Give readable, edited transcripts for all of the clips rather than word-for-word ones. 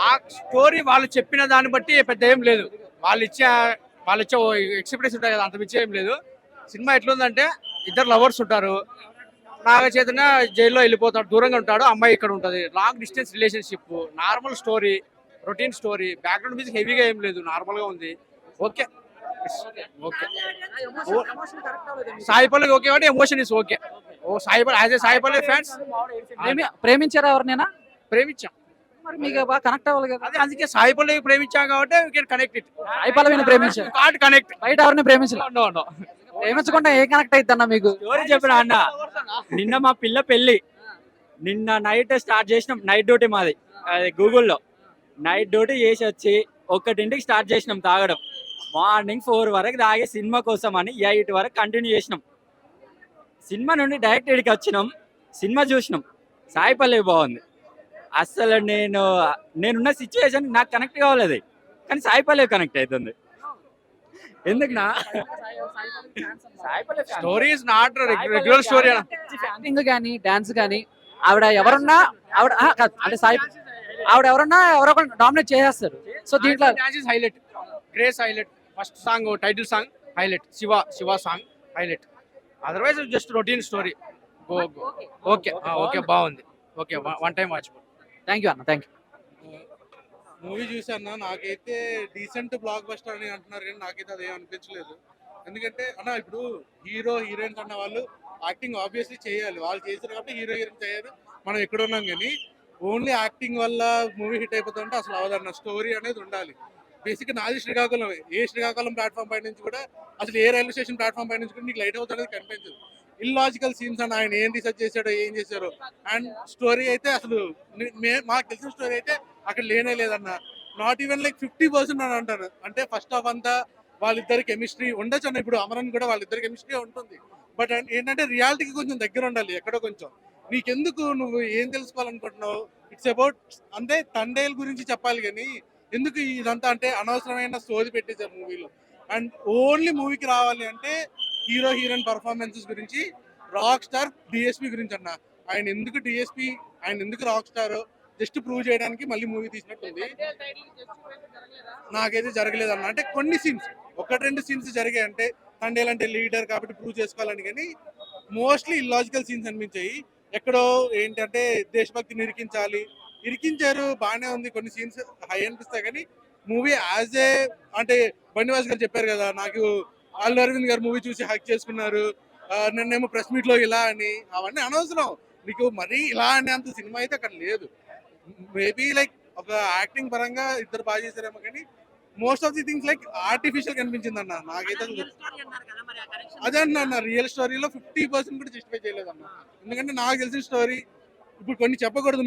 ఆ స్టోరీ వాళ్ళు చెప్పిన దాన్ని బట్టి పెద్ద ఏం లేదు. వాళ్ళు ఇచ్చే ఎక్స్‌పెక్టేషన్ ఉంటాయి కదా! అంత మించి ఏం లేదు. సినిమా ఎట్లుందంటే ఇద్దరు లవర్స్ ఉంటారు. నాగ చైతన్య జైల్లో వెళ్ళిపోతాడు. దూరంగా ఉంటాడు. అమ్మాయి ఇక్కడ ఉంటది. Long distance relationship. Normal story. Routine story. Background music హెవీగా ఏం లేదు. నార్మల్‌గా ఉంది. Okay. Okay. Sai Pallavi okay అంటే emotion is okay. Oh Sai Pallavi as a Sai Pallavi fans ప్రేమించారా ఎవరినైనా? ప్రేమించాం. మరి మీకు బాగా కనెక్ట్ అవ్వాలి కదా. అదే అందుకే సాయి పల్లవి ప్రేమించాం కాబట్టి we can connect it. Sai పల్లవిని ప్రేమించారు, కాంట్ కనెక్ట్. బయట ఎవరిని ప్రేమించలేదు. No no. ప్రేమించకుండా ఏ కనెక్ట్ అయిద్ది అన్న మీకు? స్టోరీ చెప్పిన అన్న. నిన్న మా పిల్ల పెళ్లి. నిన్న నైట్ స్టార్ట్ చేసినాం. నైట్ డ్యూటీ మాది అది గూగుల్లో. నైట్ డ్యూటీ చేసి వచ్చి 1ంటికి స్టార్ట్ చేసినాం తాగడం. మార్నింగ్ 4 వరకు తాగే సినిమా కోసం అని 8 వరకు కంటిన్యూ చేసినాం. సినిమా నుండి డైరెక్ట్ ఇక్కడికి వచ్చినాం. సినిమా చూసినాం. సాయి పల్లవి బాగుంది. అసలు నేనున్న సిచ్యువేషన్ నాకు కనెక్ట్ కావాలి, కానీ సాయి పల్లవి కనెక్ట్ అవుతుంది. ఎందుకునా Sai Pallavi story is not regular story. Acting కానీ డాన్స్ కానీ ఆవిడ ఎవరున్నా ఆవిడ కాదు అంటే సాయి ఆవిడ ఎవరన్నా ఎవరో డామినేట్ చేసేస్తారు. సో దీంట్లో dance is highlight. Grace highlight. First song title song highlight. Shiva song highlight. Otherwise just routine story. Okay okay బాగుంది. Okay one time watch. Thank you అన్న, థ్యాంక్ యూ. మూవీ చూసాను. నాకైతే డీసెంట్ బ్లాక్ బస్టర్ అని అంటున్నారు, కానీ నాకైతే అదేం అనిపించలేదు. ఎందుకంటే అన్న ఇప్పుడు హీరో హీరోయిన్స్ అన్న వాళ్ళు యాక్టింగ్ ఆబ్వియస్లీ చేయాలి. వాళ్ళు చేశారు కాబట్టి హీరో హీరోయిన్ చేయాలి. మనం ఎక్కడ ఉన్నాం, కానీ ఓన్లీ యాక్టింగ్ వల్ల మూవీ హిట్ అయిపోతుంటే అసలు అవదన్న. స్టోరీ అనేది ఉండాలి. బేసిక్గా నాది శ్రీకాకుళం. ఏ శ్రీకాకుళం ప్లాట్ఫామ్ పై నుంచి కూడా అసలు ఏ రైల్వే స్టేషన్ ప్లాట్ఫామ్ పై నుంచి కూడా నీకు లైట్ అవుతుంది అనేది కనిపించదు. ఇల్లాజికల్ సీన్స్ అని ఆయన ఏం రీసెర్చ్ చేశాడో ఏం చేశారో. అండ్ స్టోరీ అయితే అసలు మాకు తెలిసిన స్టోరీ అయితే అక్కడ లేనే లేదన్న. నాట్ ఈవెన్ లైక్ 50% అని అంటారు. అంటే ఫస్ట్ హాఫ్ అంతా వాళ్ళిద్దరి కెమిస్ట్రీ ఉండొచ్చు అన్న. ఇప్పుడు అమరన్ కూడా వాళ్ళిద్దరి కెమిస్ట్రీ ఉంటుంది. బట్ ఏంటంటే రియాలిటీకి కొంచెం దగ్గర ఉండాలి. ఎక్కడో కొంచెం నీకెందుకు, నువ్వు ఏం తెలుసుకోవాలనుకుంటున్నావు, ఇట్స్ అబౌట్ అంటే తండేల్ గురించి చెప్పాలి, కానీ ఎందుకు ఇదంతా అంటే అనవసరమైన సోది పెట్టేశారు మూవీలో. అండ్ ఓన్లీ మూవీకి రావాలి అంటే హీరో హీరోయిన్ పర్ఫార్మెన్సెస్ గురించి, రాక్ స్టార్ డిఎస్పీ గురించి అన్న. ఆయన ఎందుకు డిఎస్పీ, ఆయన ఎందుకు రాక్ స్టార్ జస్ట్ ప్రూవ్ చేయడానికి మళ్ళీ మూవీ తీసినట్టుంది. నాకైతే జరగలేదు అన్న. అంటే కొన్ని సీన్స్ 1-2 సీన్స్ జరిగాయి. అంటే తండేల్ అంటే లీడర్ కాబట్టి ప్రూవ్ చేసుకోవాలని, కానీ మోస్ట్లీ ఇల్లాజికల్ సీన్స్ అనిపించాయి. ఎక్కడో ఏంటంటే దేశభక్తిని ఇరికించారు, బాగానే ఉంది. కొన్ని సీన్స్ హై అనిపిస్తాయి, కానీ మూవీ యాజ్ ఏ అంటే బండివాస్ గారు చెప్పారు కదా, నాకు అల్లు అరవింద్ గారు మూవీ చూసి హక్ చేసుకున్నారు, నిన్నేమో ప్రెస్ మీట్ లో ఇలా అని, అవన్నీ అనవసరం. నీకు మరీ ఇలా అనే అంత సినిమా అయితే అక్కడ లేదు. మేబీ లైక్ ఒక యాక్టింగ్ పరంగా ఇద్దరు బాగా చేశారేమో, కానీ most of the things like artificial కనిపించింది అన్న నాకైతే. అదే అన్న, రియల్ స్టోరీలో 50% కూడా జస్టిఫై చేయలేదన్న. ఎందుకంటే నాకు తెలిసిన స్టోరీ ఇప్పుడు కొన్ని చెప్పకూడదు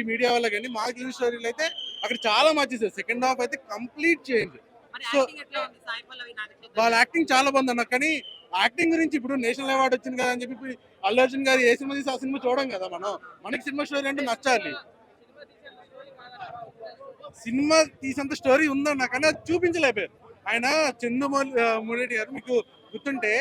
మీడియా వల్ల, కానీ మాకు తెలిసిన స్టోరీలు అయితే అక్కడ చాలా మార్చేసారు. సెకండ్ హాఫ్ అయితే కంప్లీట్ చేంజ్. సో వాళ్ళ యాక్టింగ్ చాలా బాగుంది అన్న. కానీ యాక్టింగ్ గురించి ఇప్పుడు నేషనల్ అవార్డు వచ్చింది కదా అని చెప్పి అల్లు అర్జున్ గారు ఏ సినిమా తీసి ఆ సినిమా చూడం కదా మనం. మనకి సినిమా స్టోరీ అంటే నచ్చాలి. సినిమా తీసేంత స్టోరీ ఉందన్న, కానీ అది చూపించలేపారు. ఆయన చంద్రమౌళి గారు మీకు గుర్తుంటే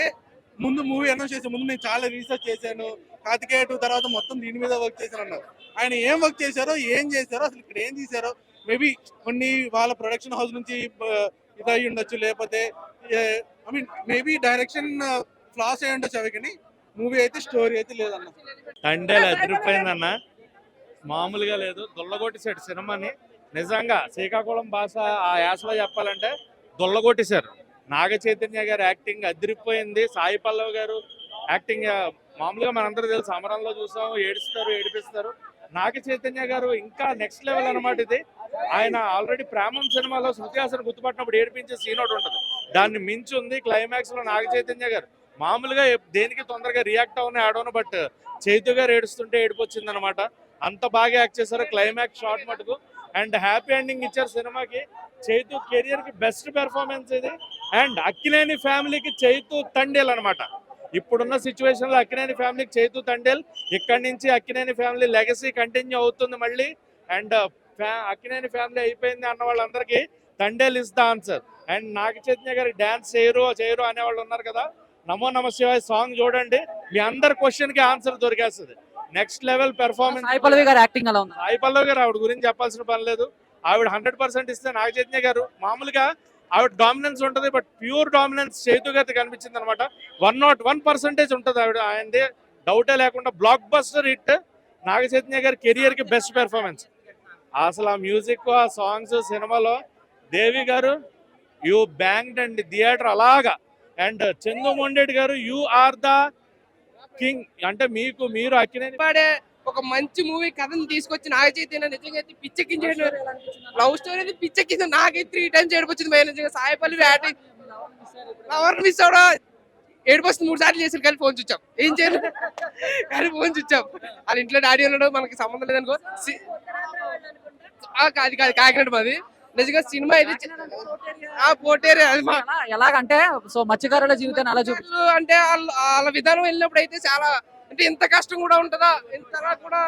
ముందు మూవీ అనౌన్స్ చేసే ముందు నేను చాలా రీసెర్చ్ చేశాను, కార్తికేయ 2 తర్వాత మొత్తం దీని మీద వర్క్ చేశాను అన్నారు. ఆయన ఏం వర్క్ చేశారో, ఏం చేశారో, అసలు ఇక్కడ ఏం తీశారో, మేబీ కొన్ని వాళ్ళ ప్రొడక్షన్ హౌస్ నుంచి ఇదై ఉండొచ్చు, లేకపోతే I mean maybe direction floss అయి ఉండొచ్చు అవి, కానీ మూవీ అయితే స్టోరీ అయితే లేదన్న. తండేలు అదిరిపోయిందన్న, మామూలుగా లేదు. దొల్లగొట్టేశాడు సినిమాని. నిజంగా శ్రీకాకుళం భాష ఆ యాసలో చెప్పాలంటే దొల్లగొట్టేశారు. నాగ చైతన్య గారు యాక్టింగ్ అదిరిపోయింది. సాయి పల్లవి గారు యాక్టింగ్ మామూలుగా మనందరూ తెలుసు, అమరంలో చూసాం, ఏడిపిస్తారు. నాగ చైతన్య గారు ఇంకా నెక్స్ట్ లెవెల్ అనమాట ఇది. ఆయన ఆల్రెడీ ప్రేమం సినిమాలో శృతి హాసన్ గుర్తుపట్టినప్పుడు ఏడిపించే సీన్ ఒకటి ఉంటుంది, దాన్ని మించి ఉంది క్లైమాక్స్ లో నాగ చైతన్య గారు. మామూలుగా దేనికి తొందరగా రియాక్ట్ అవును ఆడవను, బట్ చైతు గారు ఏడుస్తుంటే ఏడిపోచ్చింది అనమాట. అంత బాగా యాక్ట్ చేశారు. క్లైమాక్స్ షార్ట్ మటుకు అండ్ హ్యాపీ ఎండింగ్ ఇచ్చారు సినిమాకి. చైతు కెరియర్ కి బెస్ట్ పెర్ఫార్మెన్స్ ఇది. అండ్ అక్కినేని ఫ్యామిలీకి చైతు తండేల్ అనమాట. ఇప్పుడున్న సిచ్యువేషన్ లో అక్కినేని ఫ్యామిలీకి చైతు తండేల్. ఇక్కడి నుంచి అక్కినేని ఫ్యామిలీ లెగసీ కంటిన్యూ అవుతుంది మళ్ళీ. అండ్ అక్కినేని ఫ్యామిలీ అయిపోయింది అన్న వాళ్ళందరికీ Thandel is the answer. And Naga Chaitanya గారి డాన్స్ చేయరు అనేవాళ్ళు ఉన్నారు కదా, నమో నమ శివాయ సాంగ్ చూడండి, మీ అందరి క్వశ్చన్ కి ఆన్సర్ దొరికేస్తుంది. Next level performance. Sai Pallavi గారి యాక్టింగ్ ఎలా ఉంది? సాయి పల్లవి గారు ఆవిడ గురించి చెప్పాల్సిన పని లేదు. ఆవిడ 100% ఇస్తే నాగ చైతన్య గారు మామూలుగా ఆవిడ డామినెన్స్ ఉంటుంది, బట్ ప్యూర్ డామినెన్స్ చైతు గారికి కనిపించింది అనమాట. 101% ఉంటుంది ఆవిడ. ఆయనది డౌటే లేకుండా బ్లాక్ బస్టర్ హిట్. నాగ చైతన్య గారి కెరియర్ కి బెస్ట్ పెర్ఫార్మెన్స్. అసలు ఆ మ్యూజిక్, ఆ సాంగ్స్, సినిమాలో దేవి గారు యూ బ్యాంగ్డ్ అండ్ థియేటర్ అలాగా. అండ్ చందు మొండేటి గారు యూ ఆర్ ద కింగ్. అంటే మీరు అక్కినేని పాడే ఒక మంచి మూవీ కథను తీసుకొచ్చి నాగ చైతన్య నిజంగా అయితే పిచ్చెక్కించేయడం. లవ్ స్టోరీ అయితే పిచ్చెక్కింది. నాకైతే 3 times ఏడిపోయింది భయ. నిజంగా సాయి పల్లవి యాక్టింగ్ ఎవరు మిస్ అవడా ఏడిపోతుంది. 3 సార్లు చేసారు కానీ ఫోన్ చూచాం. ఏం చేయాలి కానీ ఫోన్ చూచాం. వాళ్ళ ఇంట్లో డాడీ ఉన్నాడు, మనకి సంబంధం లేదనుకో. కాదు కాకినాడ మాది. నిజంగా సినిమా అయితే పోటేరే అది మా ఎలాగంటే సో మత్స్యకారుల జీవితాన్ని అలా చూపించారు. అంటే వాళ్ళ విధానం వెళ్ళినప్పుడు అయితే చాలా అంటే ఇంత కష్టం కూడా ఉంటుందా, ఇంతలా కూడా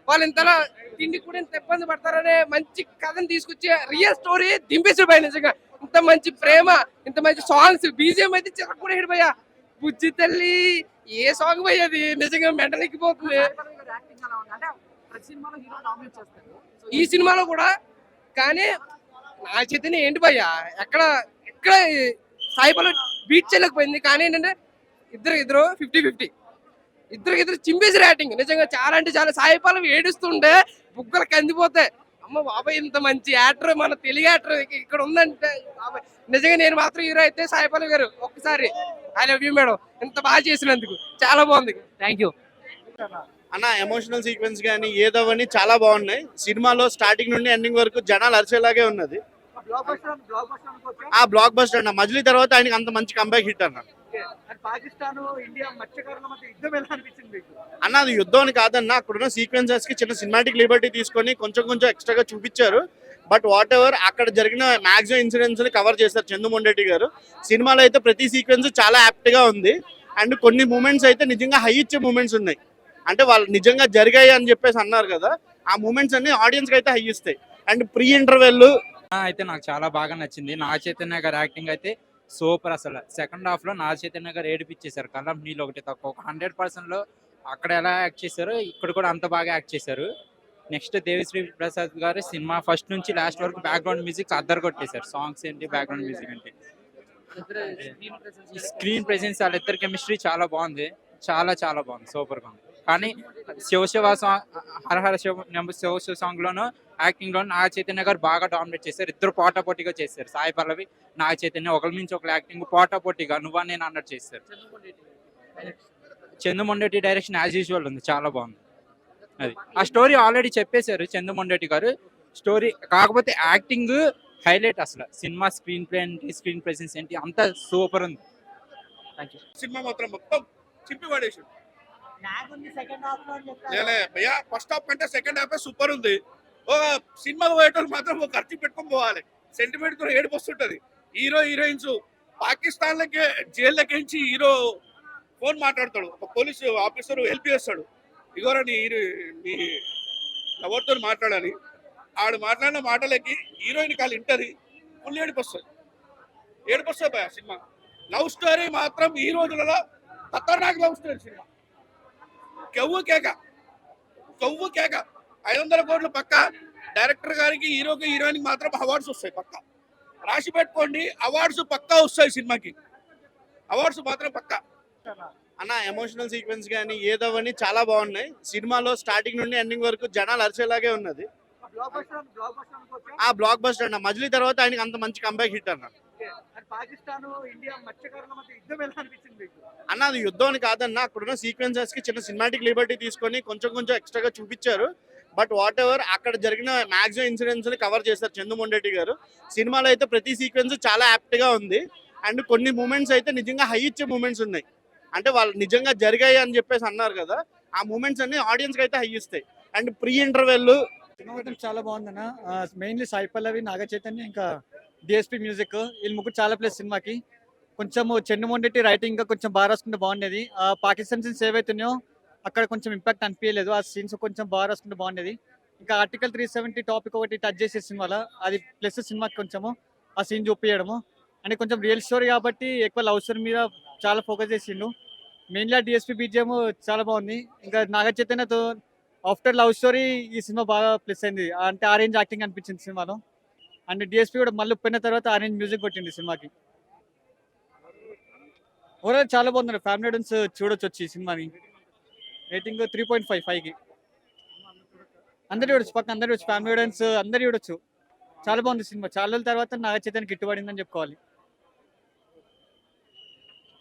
వాళ్ళు ఇంతలా తిండి కూడా ఇంత ఇబ్బంది పడతారనే మంచి కథను తీసుకొచ్చి రియల్ స్టోరీ దింపేసాడు భయ. నిజంగా ఇంత మంచి ప్రేమ, ఇంత మంచి సాంగ్స్, బీజిఎం అయితే చిరకు కూడా హిట్ భయ్యా. బుజ్జి తల్లి ఏ సాంగ్ భయ్య అది నిజంగా మెంటల్ ఎక్కిపోతుంది. ఈ సినిమాలో కూడా కానీ నా చైతన్య ఏంటి భయ్య ఎక్కడ సాయి పల్లవి బీట్ చేయలేకపోయింది. కానీ ఏంటంటే ఇద్దరు 50-50 ఇద్దరు చింపేసి రేటింగ్. నిజంగా చాలా అంటే చాలా. సాయి పల్లవి ఏడుస్తుంటే బుగ్గలు కందిపోతాయి. అమ్మ బాబాయ్ ఇంత మంచి యాక్టర్ మన తెలుగు యాక్టర్ ఇక్కడ ఉందంటే బాబాయ్. నిజంగా నేను మాత్రం హీరో అయితే సాయి పల్లవి గారు ఒక్కసారి ఐ లవ్ యూ మేడం, ఇంత బాగా చేసినందుకు చాలా బాగుంది. థ్యాంక్ యూ అన్న. ఎమోషనల్ సీక్వెన్స్ కానీ ఏదోవని చాలా బాగున్నాయి. సినిమాలో స్టార్టింగ్ నుండి ఎండింగ్ వరకు జనాలు అరిచేలాగే ఉన్నది. ఆ బ్లాక్ బస్టర్ అన్న. మజిలీ తర్వాత ఆయనకి అంత మంచి కంబ్యాక్ హిట్ అన్న. పాకిస్తాన్ ఇండియా మత్స్యకారుల మధ్య యుద్ధం ఎలా అనిపించింది అన్న అది యుద్ధం అని కాదన్న, అక్కడున్న సీక్వెన్సెస్ కి చిన్న సినిమాటిక్ లిబర్టీ తీసుకొని కొంచెం ఎక్స్ట్రాగా చూపించారు. బట్ వాట్ ఎవర్ అక్కడ జరిగిన మ్యాక్సిమం ఇన్సిడెంట్స్ ని కవర్ చేస్తారు చందు మొండేటి గారు. సినిమాలో అయితే ప్రతి సీక్వెన్స్ చాలా యాప్ట్ గా ఉంది. అండ్ కొన్ని మూమెంట్స్ అయితే నిజంగా హై ఇచ్చే మూమెంట్స్ ఉన్నాయి. అంటే వాళ్ళు నిజంగా జరిగాయి అని చెప్పేసి అన్నారు కదా, ఆ మూమెంట్స్ అన్ని ఆడియన్స్ కి అయితే హై ఇస్తాయి. అండ్ ప్రీ ఇంటర్వెల్ అయితే నాకు చాలా బాగా నచ్చింది. నాగ చైతన్య గారి యాక్టింగ్ అయితే సూపర్. అసలు సెకండ్ హాఫ్ లో నాగ చైతన్య గారు ఏడిపించేశారు. కళ్ళం నీళ్ళు ఒకటి తక్కువ. 100% లో అక్కడ ఎలా యాక్ట్ చేశారో ఇక్కడ కూడా అంత బాగా యాక్ట్ చేశారు. నెక్స్ట్ దేవిశ్రీ ప్రసాద్ గారు సినిమా ఫస్ట్ నుంచి లాస్ట్ వరకు బ్యాక్గ్రౌండ్ మ్యూజిక్ అద్దరు కొట్టేశారు. సాంగ్స్ ఏంటి, బ్యాక్గ్రౌండ్ మ్యూజిక్ ఏంటి, స్క్రీన్ ప్రెసెన్స్ వాళ్ళిద్దరు కెమిస్ట్రీ చాలా బాగుంది. చాలా బాగుంది, సూపర్ గా ఉంది. కానీ శివ సాంగ్, హరహర శివ సాంగ్ లోను యాక్టింగ్ లో నాగ చైతన్య గారు బాగా డామినేట్ చేశారు. ఇద్దరు పోటాపోటీగా చేశారు. సాయి పల్లవి, నాగ చైతన్య ఒకరి నుంచి ఒకరు యాక్టింగ్ పోటాపోటీగా నువ్వా నేను అన్నట్టు చేశారు. Chandu Mondeti direction as usual ఉంది, చాలా బాగుంది. అది ఆ స్టోరీ ఆల్రెడీ చెప్పేశారు చందు మొండేటి గారు స్టోరీ. కాకపోతే యాక్టింగ్ హైలైట్. అసలు సినిమా స్క్రీన్ ప్లే ఏంటి, స్క్రీన్ ప్రెసెన్స్ ఏంటి అంతా సూపర్ ఉంది. Thank you. సినిమా మాత్రం మొత్తం చింపి పడేసాడు. భయ్యా ఫస్ట్ హాఫ్ కంటే సెకండ్ హాఫ్ సూపర్ ఉంది. ఒక సినిమాకి పోయేటోళ్ళు మాత్రం ఒక ఖర్చు పెట్టుకొని పోవాలి. సెంటిమెంట్ తో ఏడుపు వస్తుంటది. హీరోయిన్స్ పాకిస్తాన్ లకి జైల్లోకించి హీరో ఫోన్ మాట్లాడతాడు. ఒక పోలీసు ఆఫీసర్ హెల్ప్ చేస్తాడు. ఇగోరా నీ ఎవరితో మాట్లాడాలి. ఆడు మాట్లాడిన మాటలకి హీరోయిన్ కాలు ఇంటది. ఫుల్ ఏడుపు వస్తుంది భయ సినిమా. లవ్ స్టోరీ మాత్రం ఈ రోజులలో ఖతర్నాక్ లవ్ స్టోరీ సినిమా. కెవ్వు కేక 500 కోట్లు పక్క. డైరెక్టర్ గారికి, హీరోకి, హీరోయిన్ మాత్రం అవార్డ్స్ వస్తాయి పక్క. రాసి పెట్టుకోండి, అవార్డ్స్ పక్కా వస్తాయి సినిమాకి. అవార్డ్స్ మాత్రం పక్కా అన్న. ఎమోషనల్ సీక్వెన్స్ కానీ ఏదోవని చాలా బాగున్నాయి. సినిమాలో స్టార్టింగ్ నుండి ఎండింగ్ వరకు జనాలు అరిచేలాగే ఉన్నది. ఆ బ్లాక్ బస్టర్ అన్న. మజిలీ తర్వాత ఆయనకి అంత మంచి కంబ్యాక్ హిట్ అన్న. పాకిస్తాన్ ఇండియా మత్స్యకారుల మధ్య యుద్ధం ఎలా అనిపించింది అన్న అది యుద్ధం అని కాదన్న, అక్కడున్న సీక్వెన్సెస్ కి చిన్న సినిమాటిక్ లిబర్టీ తీసుకొని కొంచెం ఎక్స్ట్రాగా చూపించారు. బట్ వాట్ ఎవర్ అక్కడ జరిగిన మ్యాక్సిమం ఇన్సిడెంట్స్ ని కవర్ చేస్తారు చందు మొండేటి గారు. సినిమాలో అయితే ప్రతి సీక్వెన్స్ చాలా యాప్ట్ గా ఉంది. అండ్ కొన్ని మూమెంట్స్ అయితే నిజంగా హై ఇచ్చే మూమెంట్స్ ఉన్నాయి. అంటే వాళ్ళు నిజంగా జరిగాయి అని చెప్పేసి అన్నారు కదా, ఆ మూమెంట్స్ అన్ని ఆడియన్స్ కి అయితే హై ఇస్తాయి. అండ్ ప్రీ ఇంటర్వెల్ చాలా బాగుందన్న. మెయిన్లీ సాయి పల్లవి, నాగ చైతన్య, ఇంకా డిఎస్పీ మ్యూజిక్, వీళ్ళు ముగ్గురు చాలా ప్లేస్ సినిమాకి. కొంచెం చందు మొండేటి రైటింగ్ ఇంకా కొంచెం బాగా రాసుకుంటే బాగుండేది. పాకిస్తాన్ సీన్స్ ఏవైతున్నాయో అక్కడ కొంచెం ఇంపాక్ట్ అనిపించలేదు. ఆ సీన్స్ కొంచెం బాగా రాసుకుంటే బాగుండేది. ఇంకా ఆర్టికల్ 370 టాపిక్ ఒకటి టచ్ చేసే సినిమాలో అది ప్లస్ సినిమాకి కొంచెము ఆ సీన్ చూపించడము. అంటే కొంచెం రియల్ స్టోరీ కాబట్టి ఎక్కువ లవ్ స్టోరీ మీద చాలా ఫోకస్ చేసిండు. మెయిన్లీ డిఎస్పి బీజిఎం చాలా బాగుంది. ఇంకా నాగ చైతన్యతో ఆఫ్టర్ లవ్ స్టోరీ ఈ సినిమా బాగా ప్లస్ అయింది. అంటే ఆరెంజ్ యాక్టింగ్ అనిపించింది సినిమాలో. అండ్ డిఎస్పి కూడా మళ్ళీ ఉప్పిన తర్వాత ఆరెంజ్ మ్యూజిక్ కొట్టింది సినిమాకి. ఓవరాల్ చాలా బాగుంది. ఫ్యామిలీ ఆడియన్స్ చూడొచ్చు వచ్చి ఈ సినిమాని. రేటింగ్ 3.55కి అందరు చూడొచ్చు, పక్కన అందరు చూడొచ్చు, ఫ్యామిలీ ఆడియన్స్ అందరు చూడొచ్చు. చాలా బాగుంది సినిమా. చాలా రోజుల తర్వాత నాగ చైతన్యకి గిట్టుబడిందని చెప్పుకోవాలి.